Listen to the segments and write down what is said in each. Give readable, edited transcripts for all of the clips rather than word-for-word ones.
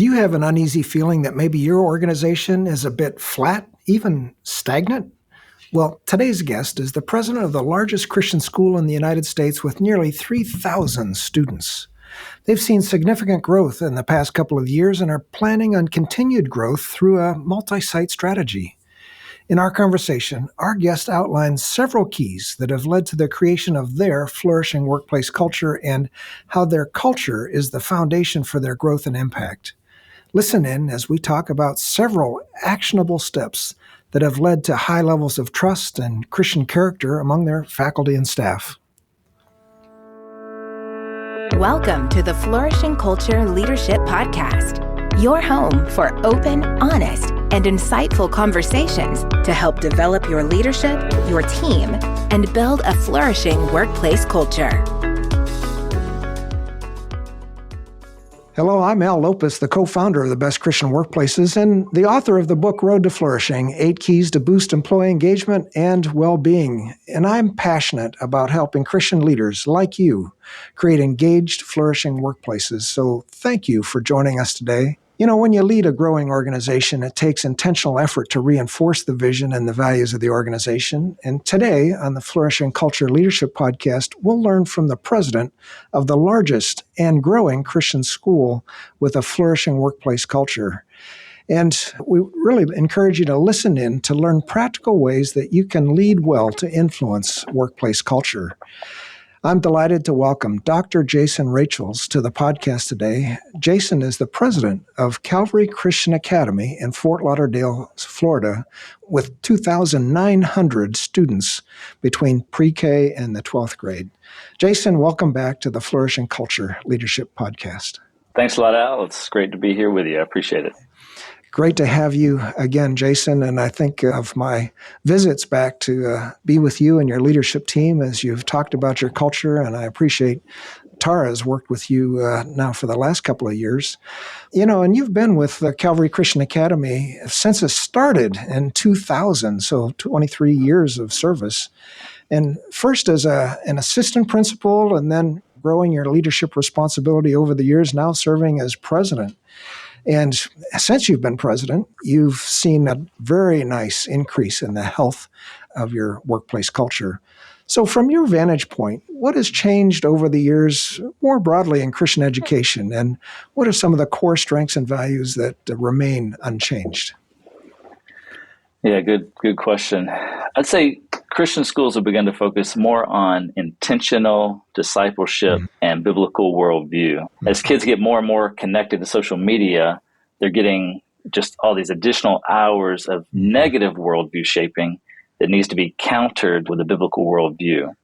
Do you have an uneasy feeling that maybe your organization is a bit flat, even stagnant? Well, today's guest is the president of the largest Christian school in the United States with nearly 3,000 students. They've seen significant growth in the past couple of years and are planning on continued growth through a multi-site strategy. In our conversation, our guest outlines several keys that have led to the creation of their flourishing workplace culture and how their culture is the foundation for their growth and impact. Listen in as we talk about several actionable steps that have led to high levels of trust and Christian character among their faculty and staff. Welcome to the Flourishing Culture Leadership Podcast, your home for open, honest, and insightful conversations to help develop your leadership, your team, and build a flourishing workplace culture. Hello, I'm Al Lopez, the co-founder of the Best Christian Workplaces and the author of the book Road to Flourishing, 8 Keys to Boost Employee Engagement and Well-Being. And I'm passionate about helping Christian leaders like you create engaged, flourishing workplaces. So thank you for joining us today. You know, when you lead a growing organization, it takes intentional effort to reinforce the vision and the values of the organization. And today, on the Flourishing Culture Leadership Podcast, we'll learn from the president of the largest and growing Christian school with a flourishing workplace culture. And we really encourage you to listen in to learn practical ways that you can lead well to influence workplace culture. I'm delighted to welcome Dr. Jason Rachels to the podcast today. Jason is the president of Calvary Christian Academy in Fort Lauderdale, Florida, with 2,900 students between pre-K and the 12th grade. Jason, welcome back to the Flourishing Culture Leadership Podcast. Thanks a lot, Al. It's great to be here with you. I appreciate it. Great to have you again, Jason. And I think of my visits back to be with you and your leadership team as you've talked about your culture. And I appreciate Tara has worked with you now for the last couple of years. You know, and you've been with the Calvary Christian Academy since it started in 2000, so 23 years of service. And first as an assistant principal and then growing your leadership responsibility over the years, now serving as president. And since you've been president, you've seen a very nice increase in the health of your workplace culture. So from your vantage point, what has changed over the years more broadly in Christian education? And what are some of the core strengths and values that remain unchanged? Yeah, good question. I'd say Christian schools have begun to focus more on intentional discipleship and biblical worldview. As kids get more and more connected to social media, they're getting just all these additional hours of negative worldview shaping that needs to be countered with a biblical worldview.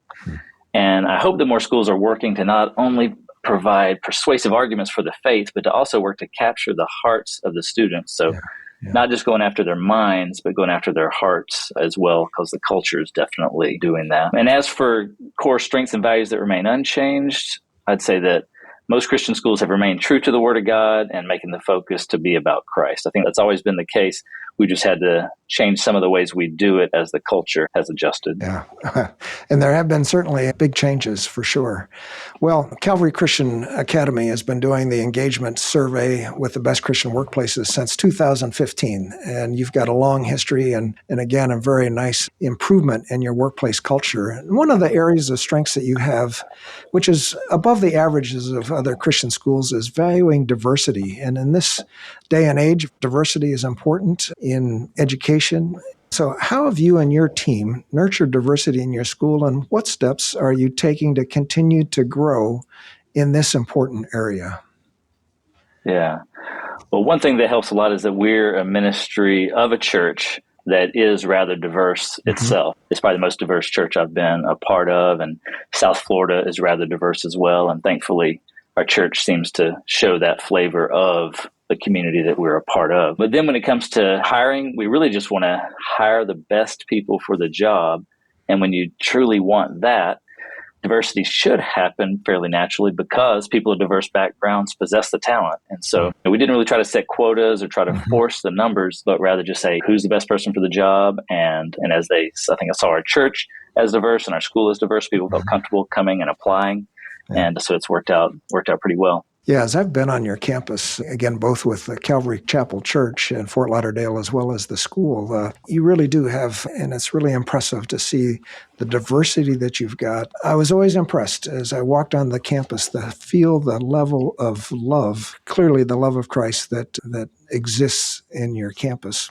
And I hope that more schools are working to not only provide persuasive arguments for the faith, but to also work to capture the hearts of the students. So not just going after their minds, but going after their hearts as well, because the culture is definitely doing that. And as for core strengths and values that remain unchanged, I'd say that most Christian schools have remained true to the Word of God and making the focus to be about Christ. I think that's always been the case. We just had to change some of the ways we do it as the culture has adjusted. Yeah, and there have been certainly big changes for sure. Well, Calvary Christian Academy has been doing the engagement survey with the best Christian workplaces since 2015, and you've got a long history and again, a very nice improvement in your workplace culture. And one of the areas of strengths that you have, which is above the averages of other Christian schools, is valuing diversity. And in this day and age, diversity is important in education. So how have you and your team nurtured diversity in your school, and what steps are you taking to continue to grow in this important area? Yeah. Well, one thing that helps a lot is that we're a ministry of a church that is rather diverse itself. It's probably the most diverse church I've been a part of, and South Florida is rather diverse as well. And thankfully, our church seems to show that flavor of the community that we're a part of. But then when it comes to hiring, we really just want to hire the best people for the job. And when you truly want that, diversity should happen fairly naturally because people of diverse backgrounds possess the talent. And so we didn't really try to set quotas or try to force the numbers, but rather just say, who's the best person for the job? And I think I saw our church as diverse and our school as diverse, people felt comfortable coming and applying. And so it's worked out pretty well. Yeah, as I've been on your campus, again, both with the Calvary Chapel Church in Fort Lauderdale as well as the school, you really do have, and it's really impressive to see the diversity that you've got. I was always impressed as I walked on the campus to feel the level of love, clearly the love of Christ that exists in your campus.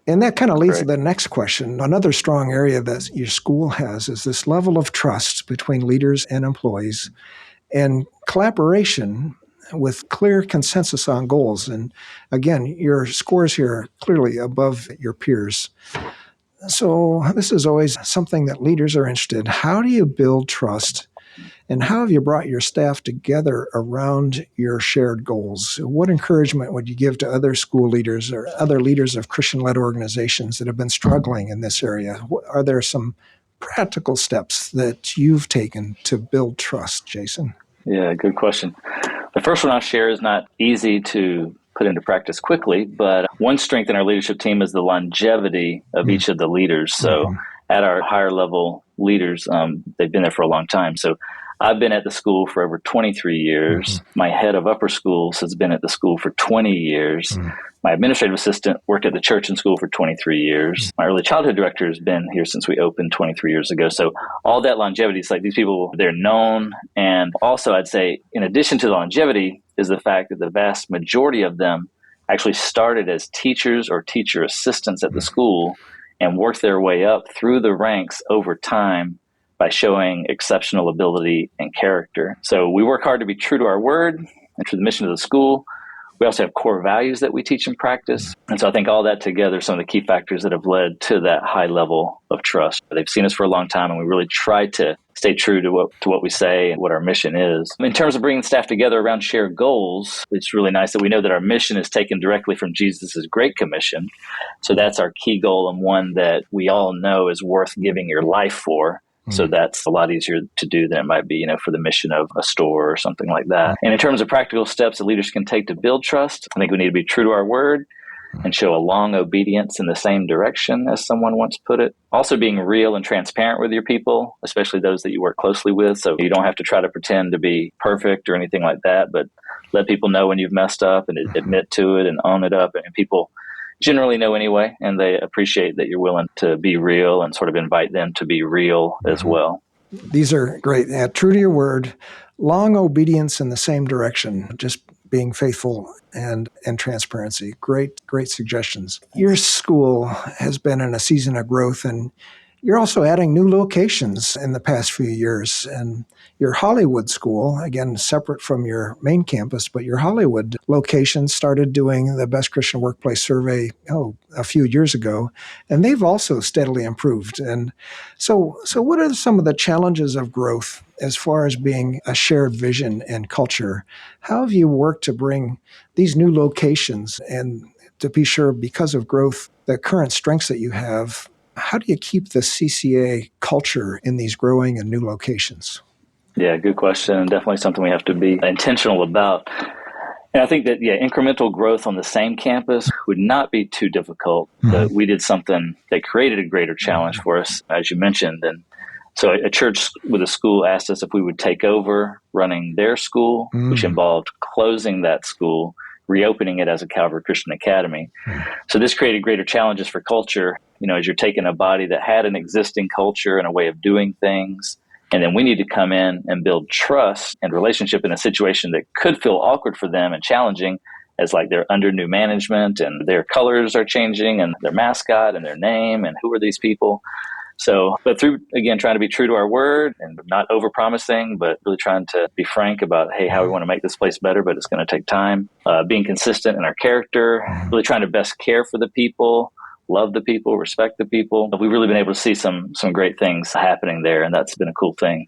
And that kind of leads to the next question. Another strong area that your school has is this level of trust between leaders and employees, and collaboration with clear consensus on goals. And again, your scores here are clearly above your peers. So this is always something that leaders are interested in. How do you build trust? And how have you brought your staff together around your shared goals? What encouragement would you give to other school leaders or other leaders of Christian-led organizations that have been struggling in this area? Are there some practical steps that you've taken to build trust, Jason? Yeah, good question. The first one I'll share is not easy to put into practice quickly, but one strength in our leadership team is the longevity of each of the leaders. So at our higher level leaders, they've been there for a long time. So I've been at the school for over 23 years. My head of upper schools has been at the school for 20 years. My administrative assistant worked at the church and school for 23 years. My early childhood director has been here since we opened 23 years ago. So all that longevity, it's like these people, they're known. And also I'd say, in addition to the longevity, is the fact that the vast majority of them actually started as teachers or teacher assistants at the school and worked their way up through the ranks over time by showing exceptional ability and character. So we work hard to be true to our word and to the mission of the school. We also have core values that we teach and practice. And so I think all that together are some of the key factors that have led to that high level of trust. They've seen us for a long time, and we really try to stay true to what we say and what our mission is. In terms of bringing staff together around shared goals, it's really nice that we know that our mission is taken directly from Jesus' Great Commission. So that's our key goal, and one that we all know is worth giving your life for. So that's a lot easier to do than it might be, for the mission of a store or something like that. And in terms of practical steps that leaders can take to build trust, I think we need to be true to our word and show a long obedience in the same direction, as someone once put it. Also being real and transparent with your people, especially those that you work closely with. So you don't have to try to pretend to be perfect or anything like that, but let people know when you've messed up and admit to it and own it up. And people generally know anyway, and they appreciate that you're willing to be real and sort of invite them to be real as well. These are great. Yeah, true to your word, long obedience in the same direction, just being faithful and transparency. Great suggestions. Your school has been in a season of growth, and you're also adding new locations in the past few years. And your Hollywood school, again, separate from your main campus, but your Hollywood location started doing the Best Christian Workplace survey, a few years ago, and they've also steadily improved. And so what are some of the challenges of growth as far as being a shared vision and culture? How have you worked to bring these new locations and to be sure, because of growth, the current strengths that you have, how do you keep the CCA culture in these growing and new locations? Yeah, good question. And definitely something we have to be intentional about. And I think that, incremental growth on the same campus would not be too difficult. But we did something that created a greater challenge for us, as you mentioned. And so a church with a school asked us if we would take over running their school, which involved closing that school, reopening it as a Calvary Christian Academy. So this created greater challenges for culture, as you're taking a body that had an existing culture and a way of doing things, and then we need to come in and build trust and relationship in a situation that could feel awkward for them and challenging, as like they're under new management and their colors are changing and their mascot and their name and who are these people. So, but through, again, trying to be true to our word and not over-promising, but really trying to be frank about, hey, how we want to make this place better, but it's going to take time. Being consistent in our character, really trying to best care for the people, love the people, respect the people. We've really been able to see some great things happening there, and that's been a cool thing.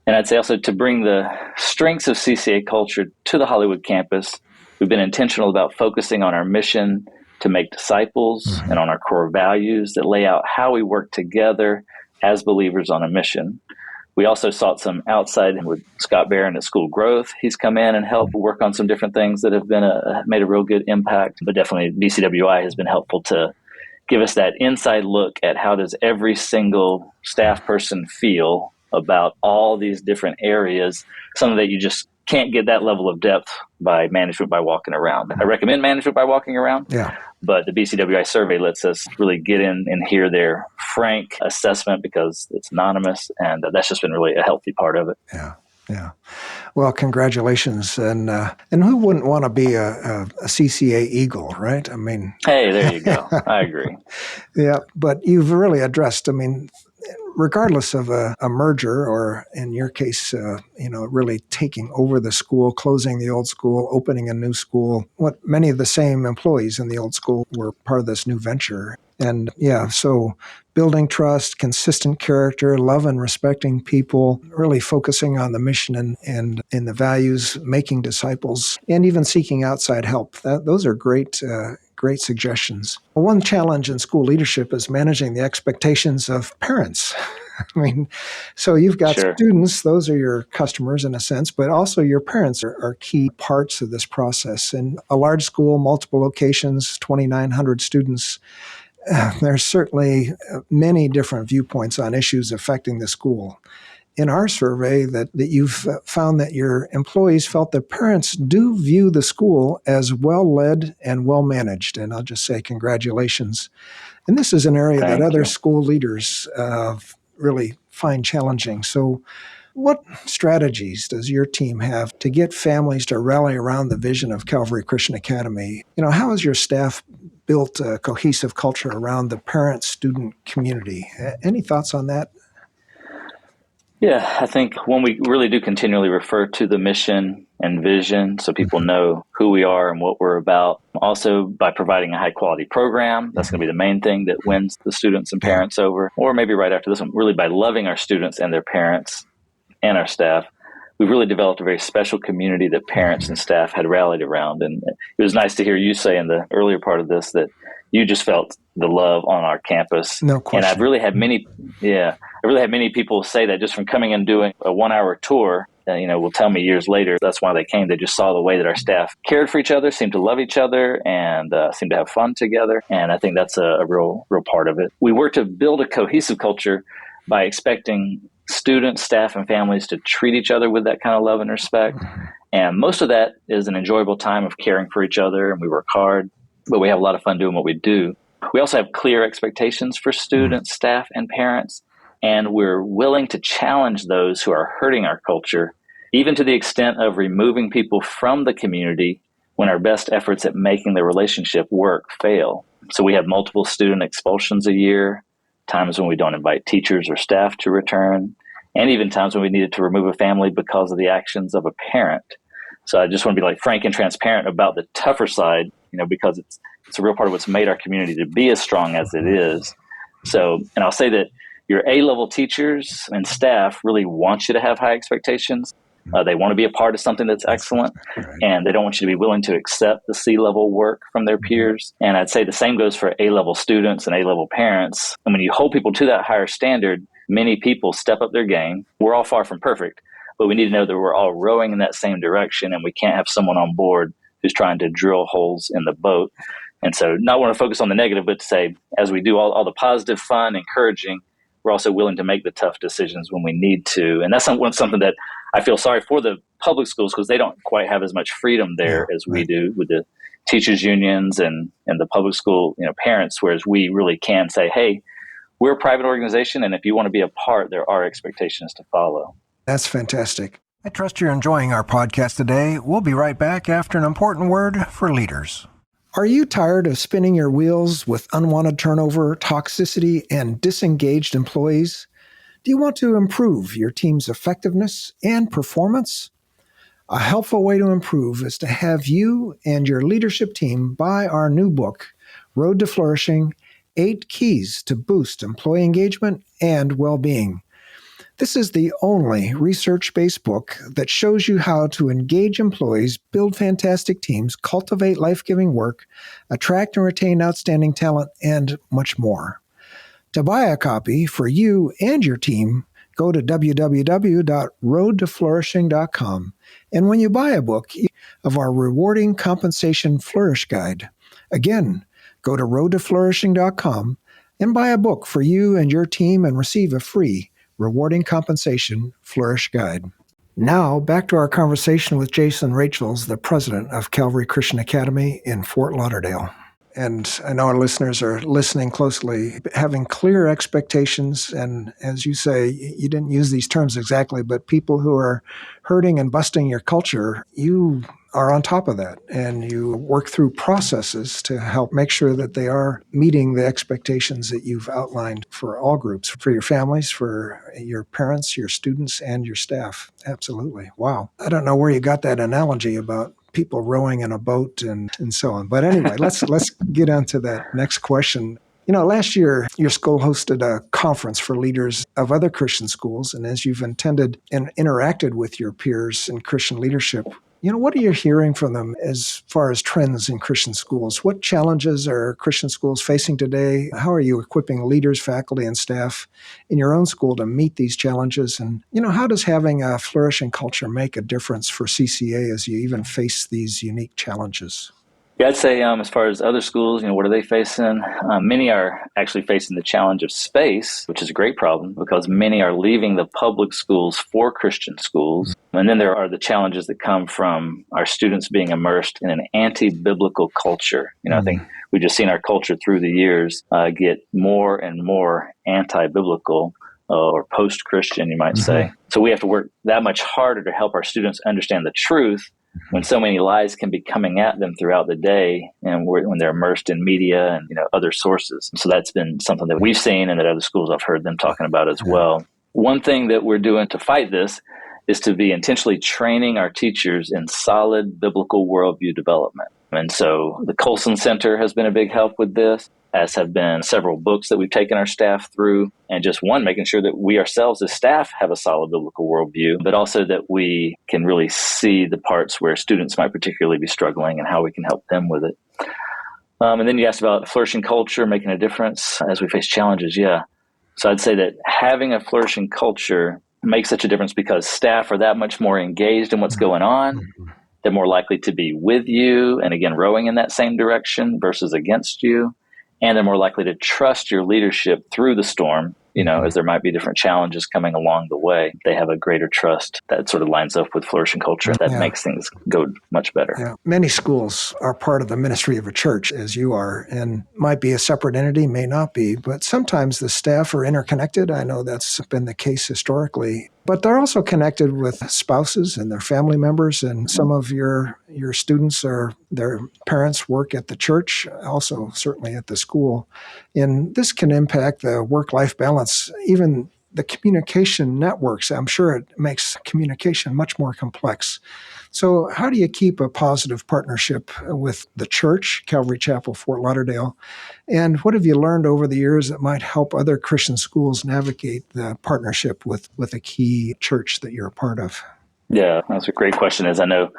And I'd say also to bring the strengths of CCA culture to the Hollywood campus, we've been intentional about focusing on our mission to make disciples and on our core values that lay out how we work together as believers on a mission. We also sought some outside with Scott Barron at School Growth. He's come in and helped work on some different things that have been made a real good impact. But definitely BCWI has been helpful to give us that inside look at how does every single staff person feel about all these different areas, something that you just can't get that level of depth by management by walking around. I recommend management by walking around, but the BCWI survey lets us really get in and hear their frank assessment because it's anonymous, and that's just been really a healthy part of it. Yeah. Well, congratulations. And who wouldn't want to be a CCA Eagle, right? I mean, hey, there you go. I agree. Yeah, but you've really addressed, regardless of a merger or in your case, really taking over the school, closing the old school, opening a new school, what many of the same employees in the old school were part of this new venture. And so building trust, consistent character, love and respecting people, really focusing on the mission and the values, making disciples, and even seeking outside help. Those are great suggestions. One challenge in school leadership is managing the expectations of parents. So you've got students, those are your customers in a sense, but also your parents are key parts of this process. And a large school, multiple locations, 2,900 students, there's certainly many different viewpoints on issues affecting the school. In our survey, that you've found that your employees felt their parents do view the school as well-led and well-managed. And I'll just say congratulations. And this is an area that other school leaders really find challenging. So what strategies does your team have to get families to rally around the vision of Calvary Christian Academy? How has your staff built a cohesive culture around the parent-student community? Any thoughts on that? Yeah, I think when we really do continually refer to the mission and vision so people know who we are and what we're about. Also, by providing a high-quality program, that's going to be the main thing that wins the students and parents over. Or maybe right after this one, really by loving our students and their parents and our staff, we've really developed a very special community that parents and staff had rallied around. And it was nice to hear you say in the earlier part of this that you just felt the love on our campus. No question. And I've really had many people say that just from coming and doing a 1-hour tour, will tell me years later that's why they came. They just saw the way that our staff cared for each other, seemed to love each other, and seemed to have fun together. And I think that's a real part of it. We work to build a cohesive culture by expecting students, staff, and families to treat each other with that kind of love and respect. And most of that is an enjoyable time of caring for each other, and we work hard, but we have a lot of fun doing what we do. We also have clear expectations for students, staff, and parents, and we're willing to challenge those who are hurting our culture, even to the extent of removing people from the community when our best efforts at making the relationship work fail. So we have multiple student expulsions a year, times when we don't invite teachers or staff to return, and even times when we needed to remove a family because of the actions of a parent. So I just want to be frank and transparent about the tougher side, because it's a real part of what's made our community to be as strong as it is. So, and I'll say that your A-level teachers and staff really want you to have high expectations. They want to be a part of something that's excellent, and they don't want you to be willing to accept the C-level work from their peers. And I'd say the same goes for A-level students and A-level parents. And when you hold people to that higher standard, many people step up their game. We're all far from perfect, but we need to know that we're all rowing in that same direction, and we can't have someone on board who's trying to drill holes in the boat. And so not want to focus on the negative, but to say, as we do all the positive, fun, encouraging, we're also willing to make the tough decisions when we need to. And that's something that I feel sorry for the public schools, because they don't quite have as much freedom there as we do with the teachers unions and the public school parents, whereas we really can say, hey, we're a private organization, and if you want to be a part, there are expectations to follow. That's fantastic. I trust you're enjoying our podcast today. We'll be right back after an important word for leaders. Are you tired of spinning your wheels with unwanted turnover, toxicity, and disengaged employees? Do you want to improve your team's effectiveness and performance? A helpful way to improve is to have you and your leadership team buy our new book, Road to Flourishing: 8 Keys to Boost Employee Engagement and Well-Being. This is the only research-based book that shows you how to engage employees, build fantastic teams, cultivate life-giving work, attract and retain outstanding talent, and much more. To buy a copy for you and your team, go to www.roadtoflourishing.com. And when you buy a book of our Rewarding Compensation Flourish Guide, again, go to roadtoflourishing.com and buy a book for you and your team and receive a free Rewarding Compensation Flourish Guide. Now, back to our conversation with Jason Rachels, the president of Calvary Christian Academy in Fort Lauderdale. And I know our listeners are listening closely, having clear expectations. And as you say, you didn't use these terms exactly, but people who are hurting and busting your culture, you are on top of that. And you work through processes to help make sure that they are meeting the expectations that you've outlined for all groups, for your families, for your parents, your students, and your staff. Absolutely. Wow. I don't know where you got that analogy about people rowing in a boat and so on. But anyway, let's get on to that next question. Last year, your school hosted a conference for leaders of other Christian schools. And as you've attended and interacted with your peers in Christian leadership, what are you hearing from them as far as trends in Christian schools? What challenges are Christian schools facing today? How are you equipping leaders, faculty, and staff in your own school to meet these challenges? And, how does having a flourishing culture make a difference for CCA as you even face these unique challenges? Yeah, I'd say as far as other schools, what are they facing? Many are actually facing the challenge of space, which is a great problem because many are leaving the public schools for Christian schools. And then there are the challenges that come from our students being immersed in an anti-biblical culture. I think we've just seen our culture through the years get more and more anti-biblical or post-Christian, you might say. So we have to work that much harder to help our students understand the truth when so many lies can be coming at them throughout the day and when they're immersed in media and other sources. So that's been something that we've seen and that other schools I've heard them talking about as well. One thing that we're doing to fight this is to be intentionally training our teachers in solid biblical worldview development. And so the Colson Center has been a big help with this, as have been several books that we've taken our staff through, and just one, making sure that we ourselves as staff have a solid biblical worldview, but also that we can really see the parts where students might particularly be struggling and how we can help them with it. And then you asked about flourishing culture, making a difference as we face challenges. Yeah. So I'd say that having a flourishing culture makes such a difference because staff are that much more engaged in what's going on. They're more likely to be with you and, again, rowing in that same direction versus against you. And they're more likely to trust your leadership through the storm, as there might be different challenges coming along the way. They have a greater trust that sort of lines up with flourishing culture that makes things go much better. Yeah. Many schools are part of the ministry of a church, as you are, and might be a separate entity, may not be, but sometimes the staff are interconnected. I know that's been the case historically. But they're also connected with spouses and their family members, and some of your students or their parents work at the church, also certainly at the school. And this can impact the work-life balance, even the communication networks. I'm sure it makes communication much more complex. So how do you keep a positive partnership with the church, Calvary Chapel, Fort Lauderdale? And what have you learned over the years that might help other Christian schools navigate the partnership with a key church that you're a part of? Yeah, that's a great question. As I know,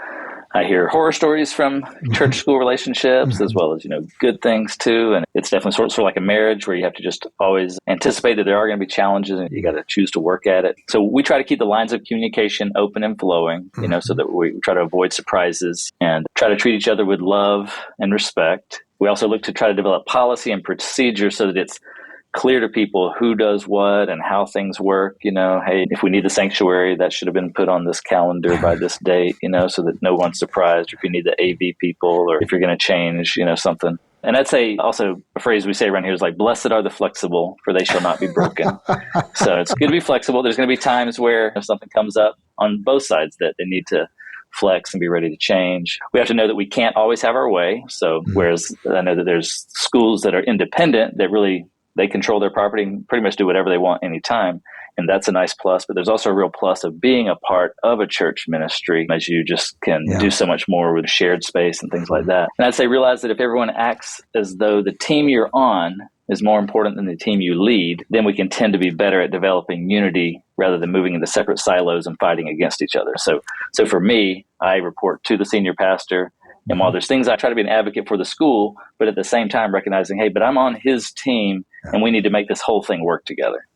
I hear horror stories from church-school relationships as well as, good things too. And it's definitely sort of like a marriage where you have to just always anticipate that there are going to be challenges and you got to choose to work at it. So we try to keep the lines of communication open and flowing, so that we try to avoid surprises and try to treat each other with love and respect. We also look to try to develop policy and procedure so that it's clear to people who does what and how things work. Hey, if we need the sanctuary, that should have been put on this calendar by this date, so that no one's surprised. Or if you need the AV people or if you're going to change, something. And I'd say also a phrase we say around here is like, blessed are the flexible, for they shall not be broken. So it's good to be flexible. There's going to be times where if something comes up on both sides that they need to flex and be ready to change. We have to know that we can't always have our way. So whereas I know that there's schools that are independent that really they control their property and pretty much do whatever they want anytime. And that's a nice plus. But there's also a real plus of being a part of a church ministry, as you just can do so much more with shared space and things like that. And I'd say realize that if everyone acts as though the team you're on is more important than the team you lead, then we can tend to be better at developing unity rather than moving into separate silos and fighting against each other. So for me, I report to the senior pastor. And while there's things I try to be an advocate for the school, but at the same time recognizing, hey, but I'm on his team and we need to make this whole thing work together.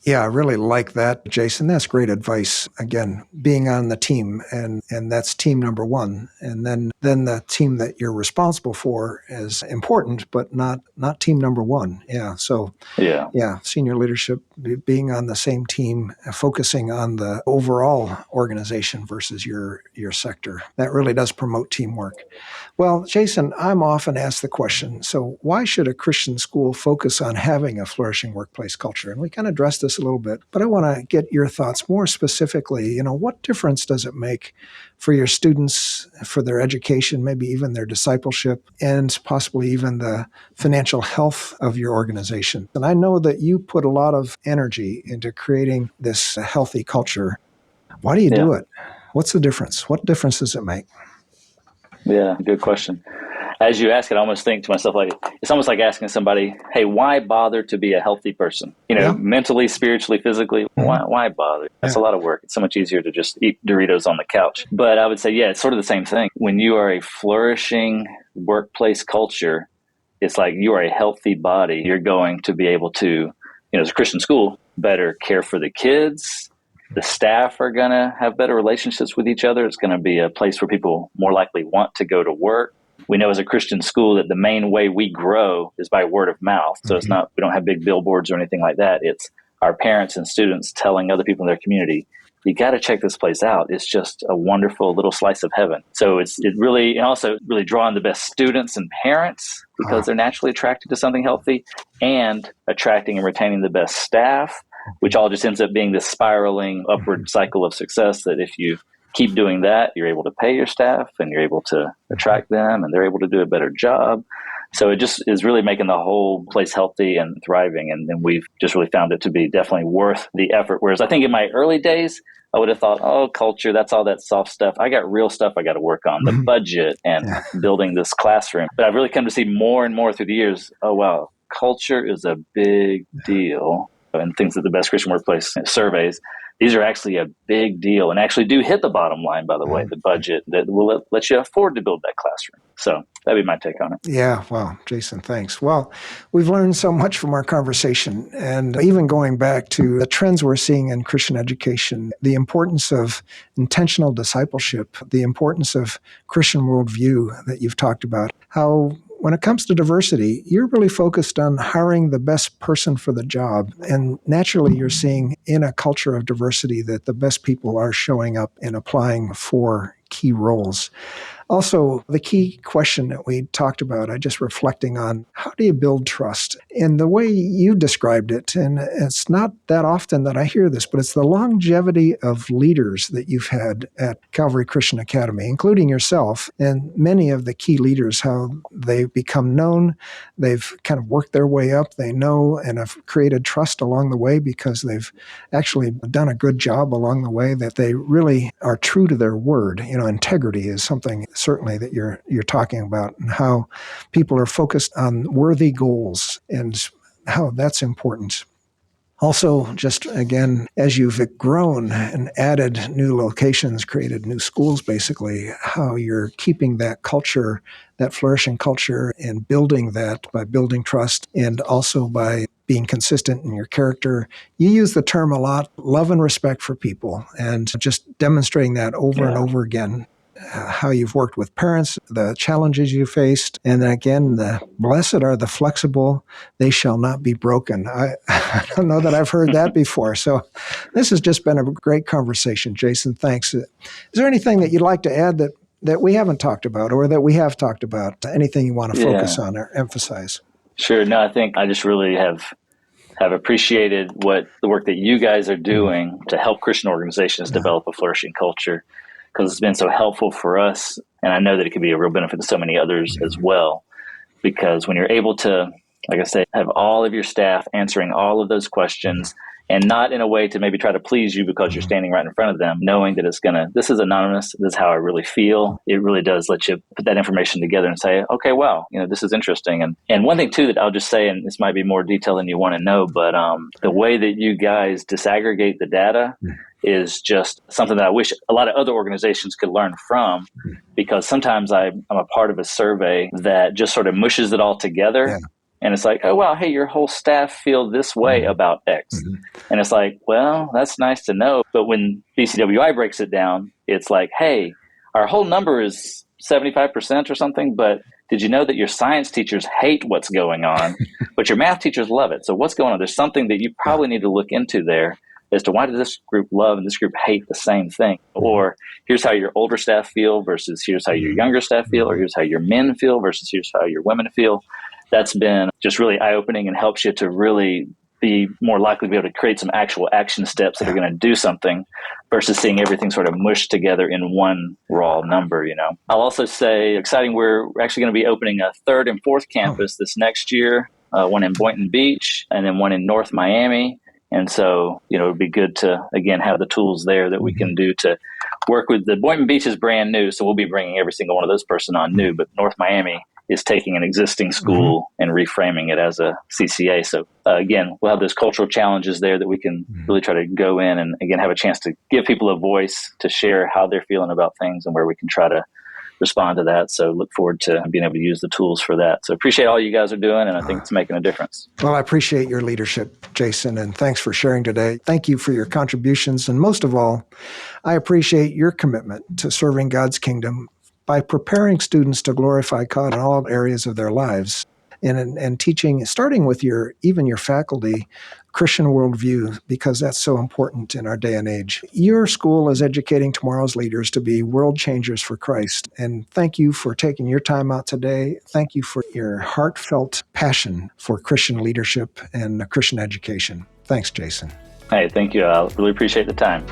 Yeah, I really like that, Jason. That's great advice. Again, being on the team, and that's team number one. And then the team that you're responsible for is important, but not team number one. Yeah. So Yeah. yeah, senior leadership, being on the same team, focusing on the overall organization versus your sector. That really does promote teamwork. Well, Jason, I'm often asked the question, so why should a Christian school focus on having a flourishing workplace culture? And we kind of addressed this a little bit, but I want to get your thoughts more specifically. What difference does it make for your students, for their education, maybe even their discipleship, and possibly even the financial health of your organization? And I know that you put a lot of energy into creating this healthy culture. Why do you do it? What's the difference? What difference does it make? Yeah, good question. As you ask it, I almost think to myself, like, it's almost like asking somebody, hey, why bother to be a healthy person? Mentally, spiritually, physically, why bother? That's a lot of work. It's so much easier to just eat Doritos on the couch. But I would say, it's sort of the same thing. When you are a flourishing workplace culture, it's like you are a healthy body. You're going to be able to, as a Christian school, better care for the kids. The staff are going to have better relationships with each other. It's going to be a place where people more likely want to go to work. We know as a Christian school that the main way we grow is by word of mouth. So it's not, we don't have big billboards or anything like that. It's our parents and students telling other people in their community, you got to check this place out. It's just a wonderful little slice of heaven. So it really, and also really drawing the best students and parents because they're naturally attracted to something healthy, and attracting and retaining the best staff, which all just ends up being this spiraling upward cycle of success that if you keep doing that, you're able to pay your staff and you're able to attract them and they're able to do a better job. So it just is really making the whole place healthy and thriving. And we've just really found it to be definitely worth the effort. Whereas I think in my early days, I would have thought, culture, that's all that soft stuff. I got real stuff I got to work on, the budget and building this classroom. But I've really come to see more and more through the years, oh, wow, culture is a big deal. And things that the Best Christian Workplace surveys, these are actually a big deal and actually do hit the bottom line, by the way, the budget that will let you afford to build that classroom. So that'd be my take on it. Yeah. Well, Jason, thanks. Well, we've learned so much from our conversation, and even going back to the trends we're seeing in Christian education, the importance of intentional discipleship, the importance of Christian worldview that you've talked about, how when it comes to diversity, you're really focused on hiring the best person for the job. And naturally, you're seeing in a culture of diversity that the best people are showing up and applying for key roles. Also, the key question that we talked about, I just reflecting on, how do you build trust? And the way you described it, and it's not that often that I hear this, but it's the longevity of leaders that you've had at Calvary Christian Academy, including yourself, and many of the key leaders, how they've become known, they've kind of worked their way up, they know and have created trust along the way because they've actually done a good job along the way, that they really are true to their word. Integrity is something certainly that you're talking about, and how people are focused on worthy goals and how that's important. Also, just again, as you've grown and added new locations, created new schools, basically, how you're keeping that culture, that flourishing culture, and building that by building trust, and also by being consistent in your character. You use the term a lot, love and respect for people, and just demonstrating that over and over again. How you've worked with parents, the challenges you faced, and then again, the blessed are the flexible, they shall not be broken. I don't know that I've heard that before. So this has just been a great conversation, Jason. Thanks. Is there anything that you'd like to add that we haven't talked about, or that we have talked about? Anything you want to focus on or emphasize? Sure. No, I think I just really have appreciated what the work that you guys are doing to help Christian organizations develop a flourishing culture, because it's been so helpful for us. And I know that it can be a real benefit to so many others as well, because when you're able to, like I say, have all of your staff answering all of those questions, and not in a way to maybe try to please you because you're standing right in front of them, knowing that this is anonymous, this is how I really feel. It really does let you put that information together and say, okay, wow, this is interesting. And one thing too that I'll just say, and this might be more detail than you want to know, but the way that you guys disaggregate the data is just something that I wish a lot of other organizations could learn from, because sometimes I'm a part of a survey that just sort of mushes it all together. And it's like, oh, wow, hey, your whole staff feel this way about X. And it's like, well, that's nice to know. But when BCWI breaks it down, it's like, hey, our whole number is 75% or something, but did you know that your science teachers hate what's going on, but your math teachers love it? So what's going on? There's something that you probably need to look into there as to why does this group love and this group hate the same thing? Or here's how your older staff feel versus here's how your younger staff feel, or here's how your men feel versus here's how your women feel. That's been just really eye-opening and helps you to really be more likely to be able to create some actual action steps that are going to do something versus seeing everything sort of mushed together in one raw number, you know. I'll also say, exciting, we're actually going to be opening a third and fourth campus this next year, one in Boynton Beach and then one in North Miami. And so, you know, it'd be good to, again, have the tools there that we can do to work with. The Boynton Beach is brand new, so we'll be bringing every single one of those person on new, but North Miami is taking an existing school and reframing it as a CCA. So again, we'll have those cultural challenges there that we can really try to go in and again, have a chance to give people a voice to share how they're feeling about things and where we can try to respond to that. So look forward to being able to use the tools for that. So appreciate all you guys are doing, and I think it's making a difference. Well, I appreciate your leadership, Jason, and thanks for sharing today. Thank you for your contributions. And most of all, I appreciate your commitment to serving God's kingdom by preparing students to glorify God in all areas of their lives and teaching, starting with your faculty, Christian worldview, because that's so important in our day and age. Your school is educating tomorrow's leaders to be world changers for Christ. And thank you for taking your time out today. Thank you for your heartfelt passion for Christian leadership and Christian education. Thanks, Jason. Hey, thank you. I really appreciate the time.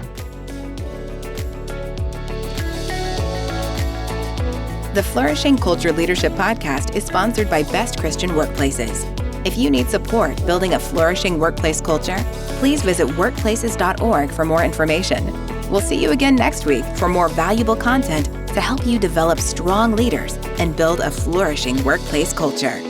The Flourishing Culture Leadership Podcast is sponsored by Best Christian Workplaces. If you need support building a flourishing workplace culture, please visit workplaces.org for more information. We'll see you again next week for more valuable content to help you develop strong leaders and build a flourishing workplace culture.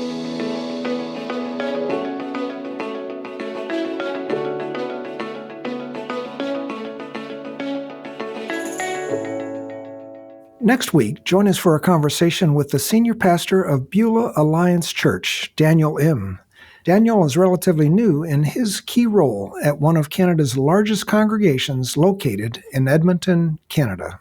Next week, join us for a conversation with the senior pastor of Beulah Alliance Church, Daniel M. Daniel is relatively new in his key role at one of Canada's largest congregations located in Edmonton, Canada.